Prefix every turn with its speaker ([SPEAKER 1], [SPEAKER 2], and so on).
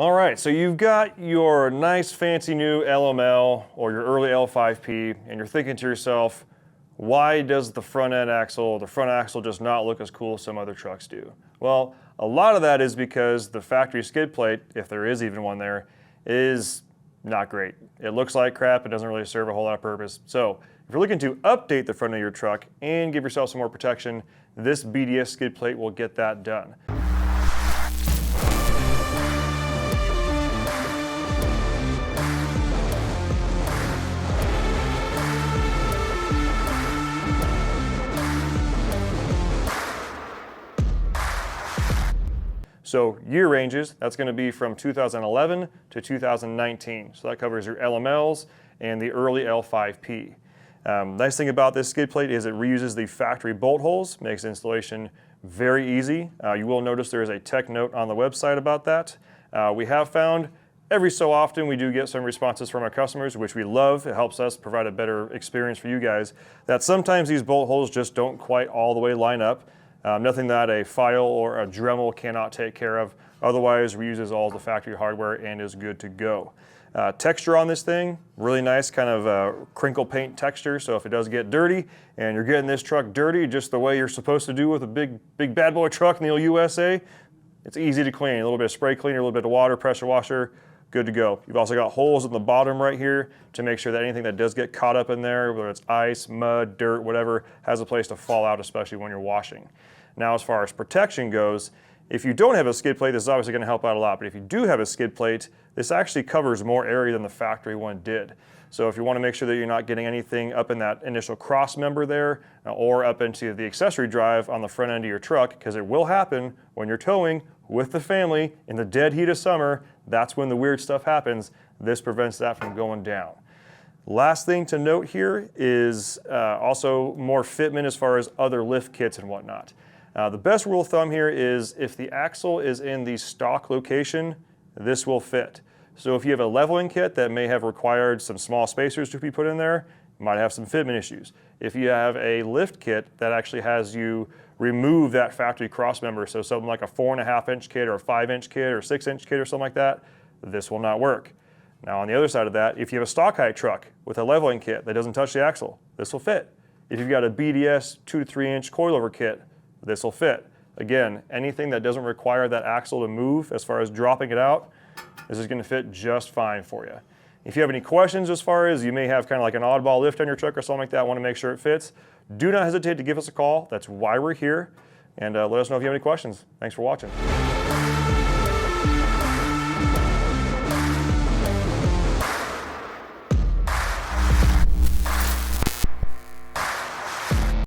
[SPEAKER 1] All right, so you've got your nice fancy new LML or your early L5P, and you're thinking to yourself, why does the front axle just not look as cool as some other trucks do? Well, a lot of that is because the factory skid plate, if there is even one there, is not great. It looks like crap, it doesn't really serve a whole lot of purpose. So if you're looking to update the front of your truck and give yourself some more protection, this BDS skid plate will get that done. So year ranges, that's going to be from 2011 to 2019. So that covers your LMLs and the early L5P. Nice thing about this skid plate is it reuses the factory bolt holes, makes installation very easy. You will notice there is a tech note on the website about that. We have found every so often we do get some responses from our customers, which we love. It helps us provide a better experience for you guys, that sometimes these bolt holes just don't quite all the way line up. Nothing that a file or a Dremel cannot take care of. Otherwise, reuses all the factory hardware and is good to go. Texture on this thing, really nice kind of crinkle paint texture. So if it does get dirty and you're getting this truck dirty just the way you're supposed to do with a big bad boy truck in the old USA, it's easy to clean. A little bit of spray cleaner, a little bit of water, pressure washer, good to go. You've also got holes in the bottom right here to make sure that anything that does get caught up in there, whether it's ice, mud, dirt, whatever, has a place to fall out, especially when you're washing. Now, as far as protection goes, if you don't have a skid plate, this is obviously going to help out a lot. But if you do have a skid plate, this actually covers more area than the factory one did. So if you want to make sure that you're not getting anything up in that initial cross member there or up into the accessory drive on the front end of your truck, because it will happen when you're towing with the family in the dead heat of summer, that's when the weird stuff happens. This prevents that from going down. Last thing to note here is also more fitment as far as other lift kits and whatnot. The best rule of thumb here is if the axle is in the stock location, this will fit. So if you have a leveling kit that may have required some small spacers to be put in there, you might have some fitment issues. If you have a lift kit that actually has you remove that factory cross member, so something like a 4.5-inch kit or a 5-inch kit or 6-inch kit or something like that, this will not work. Now on the other side of that, if you have a stock height truck with a leveling kit that doesn't touch the axle, this will fit. If you've got a BDS 2 to 3-inch coilover kit, this will fit. Again, anything that doesn't require that axle to move as far as dropping it out, this is going to fit just fine for you. If you have any questions as far as you may have kind of like an oddball lift on your truck or something like that, want to make sure it fits, do not hesitate to give us a call. That's why we're here. And let us know if you have any questions. Thanks for watching.